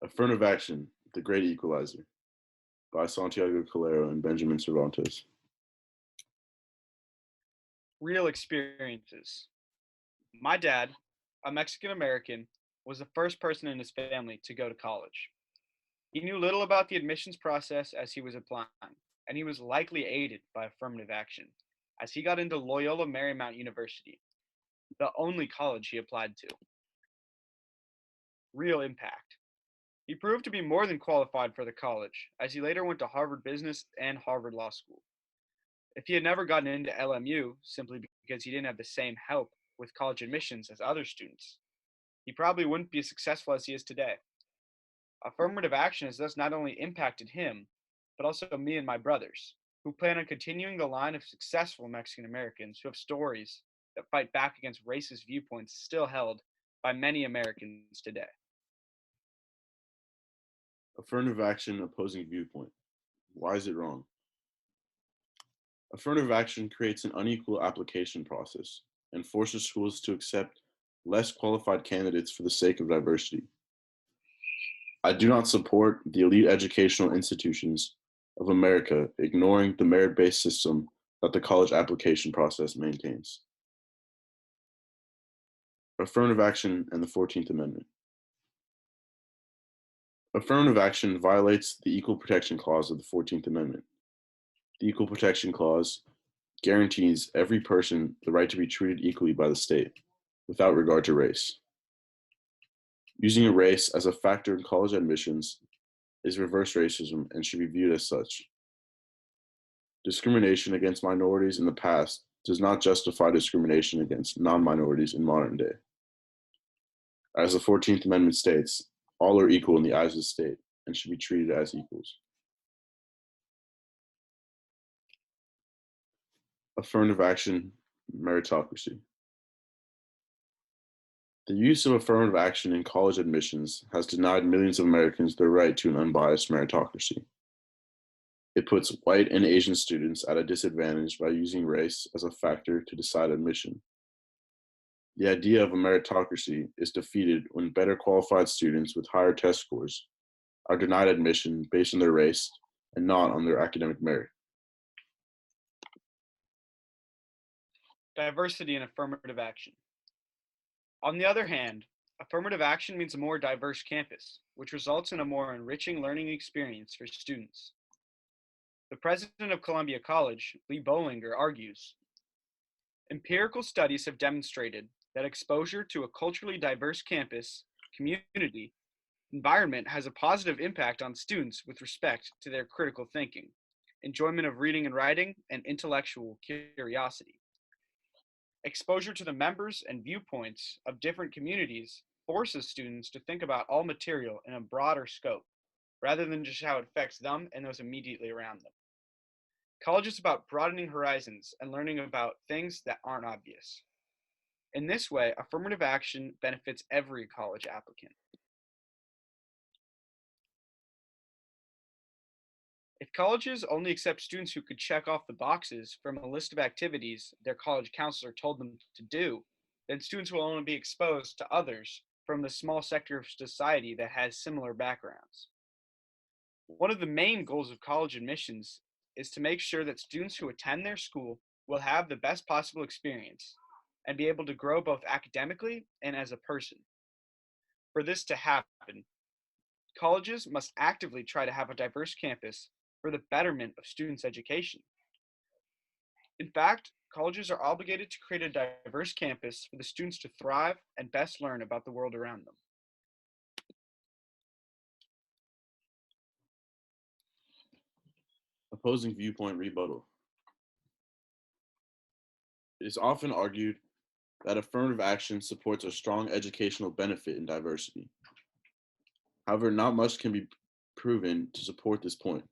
Affirmative Action, The Great Equalizer by Santiago Calero and Benjamin Cervantes. Real experiences. My dad, a Mexican American, was the first person in his family to go to college. He knew little about the admissions process as he was applying, and he was likely aided by affirmative action, as he got into Loyola Marymount University, the only college he applied to. Real impact. He proved to be more than qualified for the college, as he later went to Harvard Business and Harvard Law School. If he had never gotten into LMU simply because he didn't have the same help with college admissions as other students, he probably wouldn't be as successful as he is today. Affirmative action has thus not only impacted him, but also me and my brothers, who plan on continuing the line of successful Mexican Americans who have stories that fight back against racist viewpoints still held by many Americans today. Affirmative Action Opposing Viewpoint. Why is it wrong? Affirmative action creates an unequal application process and forces schools to accept less qualified candidates for the sake of diversity. I do not support the elite educational institutions of America ignoring the merit-based system that the college application process maintains. Affirmative action and the 14th Amendment. Affirmative action violates the Equal Protection Clause of the 14th Amendment. The Equal Protection Clause guarantees every person the right to be treated equally by the state, without regard to race. Using a race as a factor in college admissions is reverse racism and should be viewed as such. Discrimination against minorities in the past does not justify discrimination against non-minorities in modern day. As the 14th Amendment states, all are equal in the eyes of the state and should be treated as equals. Affirmative action, meritocracy. The use of affirmative action in college admissions has denied millions of Americans their right to an unbiased meritocracy. It puts white and Asian students at a disadvantage by using race as a factor to decide admission. The idea of a meritocracy is defeated when better qualified students with higher test scores are denied admission based on their race and not on their academic merit. Diversity and affirmative action. On the other hand, affirmative action means a more diverse campus, which results in a more enriching learning experience for students. The president of Columbia College, Lee Bollinger, argues, empirical studies have demonstrated that exposure to a culturally diverse campus, community, environment has a positive impact on students with respect to their critical thinking, enjoyment of reading and writing, and intellectual curiosity. Exposure to the members and viewpoints of different communities forces students to think about all material in a broader scope, rather than just how it affects them and those immediately around them. College is about broadening horizons and learning about things that aren't obvious. In this way, affirmative action benefits every college applicant. If colleges only accept students who could check off the boxes from a list of activities their college counselor told them to do, then students will only be exposed to others from the small sector of society that has similar backgrounds. One of the main goals of college admissions is to make sure that students who attend their school will have the best possible experience and be able to grow both academically and as a person. For this to happen, colleges must actively try to have a diverse campus for the betterment of students' education. In fact, colleges are obligated to create a diverse campus for the students to thrive and best learn about the world around them. Opposing viewpoint rebuttal. It is often argued that affirmative action supports a strong educational benefit in diversity. However, not much can be proven to support this point.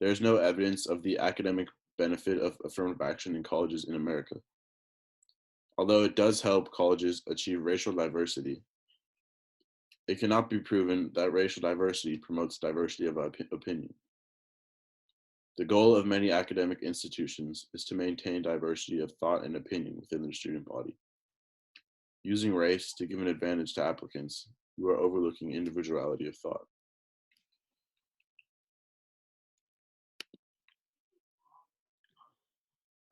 There is no evidence of the academic benefit of affirmative action in colleges in America. Although it does help colleges achieve racial diversity, it cannot be proven that racial diversity promotes diversity of opinion. The goal of many academic institutions is to maintain diversity of thought and opinion within their student body. Using race to give an advantage to applicants You are overlooking individuality of thought.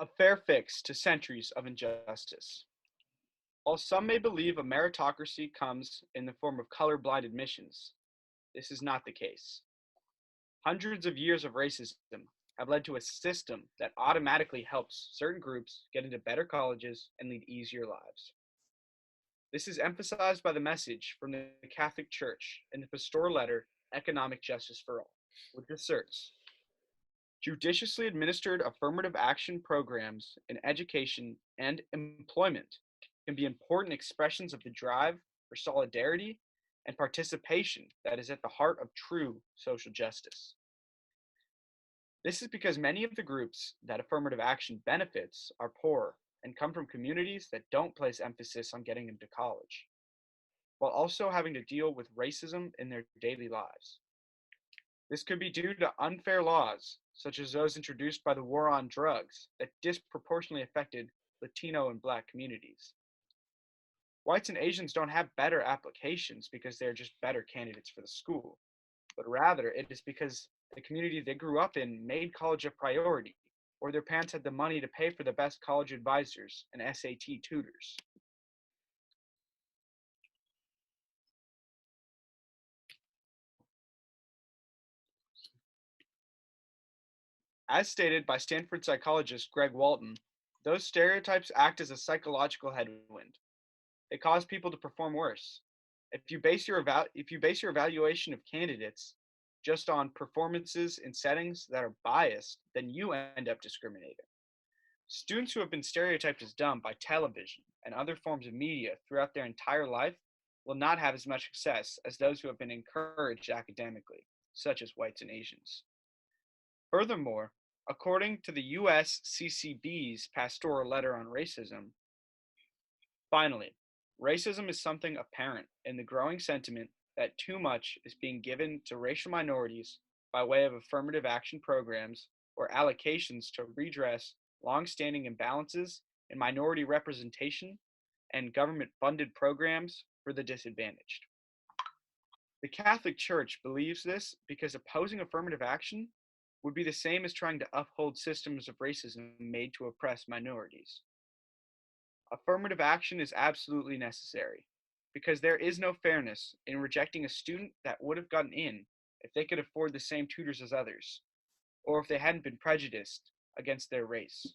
A fair fix to centuries of injustice. While some may believe a meritocracy comes in the form of color-blind admissions, this is not the case. Hundreds of years of racism have led to a system that automatically helps certain groups get into better colleges and lead easier lives. This is emphasized by the message from the Catholic Church in the pastoral letter Economic Justice for All, which asserts judiciously administered affirmative action programs in education and employment can be important expressions of the drive for solidarity and participation that is at the heart of true social justice. This is because many of the groups that affirmative action benefits are poor and come from communities that don't place emphasis on getting them to college, while also having to deal with racism in their daily lives. This could be due to unfair laws, such as those introduced by the war on drugs that disproportionately affected Latino and Black communities. Whites and Asians don't have better applications because they're just better candidates for the school, but rather it is because the community they grew up in made college a priority, or their parents had the money to pay for the best college advisors and SAT tutors. As stated by Stanford psychologist Greg Walton, those stereotypes act as a psychological headwind. They cause people to perform worse. If you base your evaluation of candidates just on performances in settings that are biased, then you end up discriminating. Students who have been stereotyped as dumb by television and other forms of media throughout their entire life will not have as much success as those who have been encouraged academically, such as whites and Asians. Furthermore, according to the USCCB's pastoral letter on racism, finally, racism is something apparent in the growing sentiment that too much is being given to racial minorities by way of affirmative action programs or allocations to redress long-standing imbalances in minority representation and government-funded programs for the disadvantaged. The Catholic Church believes this because opposing affirmative action would be the same as trying to uphold systems of racism made to oppress minorities. Affirmative action is absolutely necessary because there is no fairness in rejecting a student that would have gotten in if they could afford the same tutors as others, or if they hadn't been prejudiced against their race.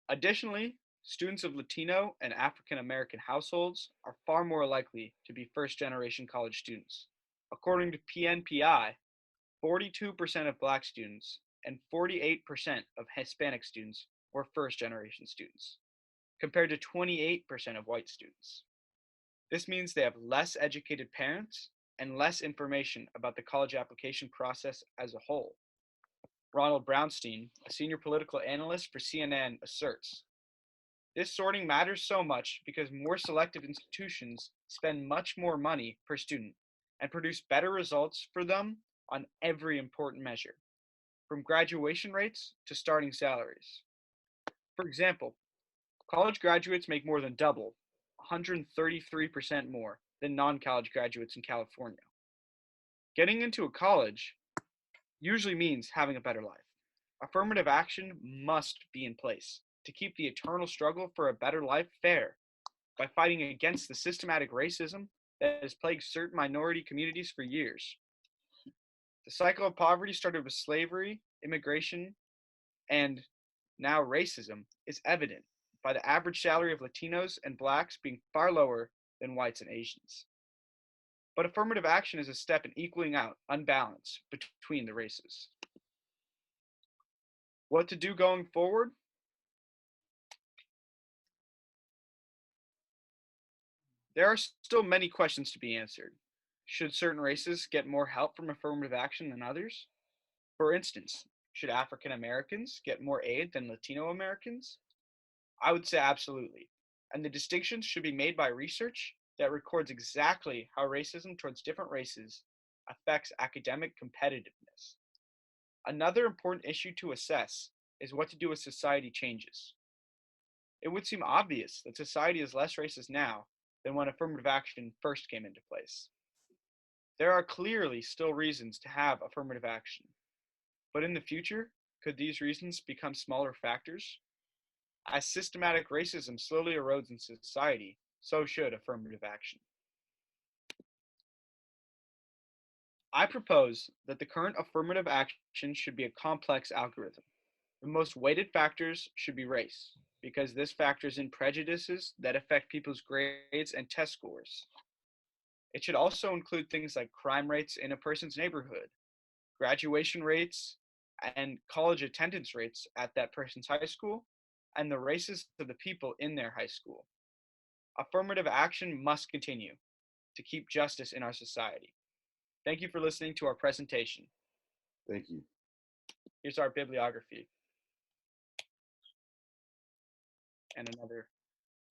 Additionally, students of Latino and African American households are far more likely to be first generation college students. According to PNPI, 42% of Black students and 48% of Hispanic students were first generation students, compared to 28% of white students. This means they have less educated parents and less information about the college application process as a whole. Ronald Brownstein, a senior political analyst for CNN, asserts this sorting matters so much because more selective institutions spend much more money per student and produce better results for them on every important measure, from graduation rates to starting salaries. For example, college graduates make more than double, 133% more, than non college graduates in California. Getting into a college usually means having a better life. Affirmative action must be in place to keep the eternal struggle for a better life fair by fighting against the systematic racism that has plagued certain minority communities for years. The cycle of poverty started with slavery, immigration, and now racism is evident by the average salary of Latinos and Blacks being far lower than whites and Asians. But affirmative action is a step in equaling out unbalance between the races. What to do going forward? There are still many questions to be answered. Should certain races get more help from affirmative action than others? For instance, should African Americans get more aid than Latino Americans? I would say absolutely. And the distinctions should be made by research that records exactly how racism towards different races affects academic competitiveness. Another important issue to assess is what to do as society changes. It would seem obvious that society is less racist now than when affirmative action first came into place. There are clearly still reasons to have affirmative action, but in the future, could these reasons become smaller factors? As systematic racism slowly erodes in society, so should affirmative action. I propose that the current affirmative action should be a complex algorithm. The most weighted factors should be race, because this factors in prejudices that affect people's grades and test scores. It should also include things like crime rates in a person's neighborhood, graduation rates, and college attendance rates at that person's high school, and the races of the people in their high school. Affirmative action must continue to keep justice in our society. Thank you for listening to our presentation. Thank you. Here's our bibliography and another.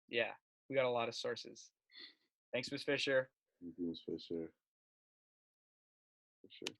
Yeah, we got a lot of sources. Thanks, Ms. Fisher. Thank you, Ms. Fisher. For sure.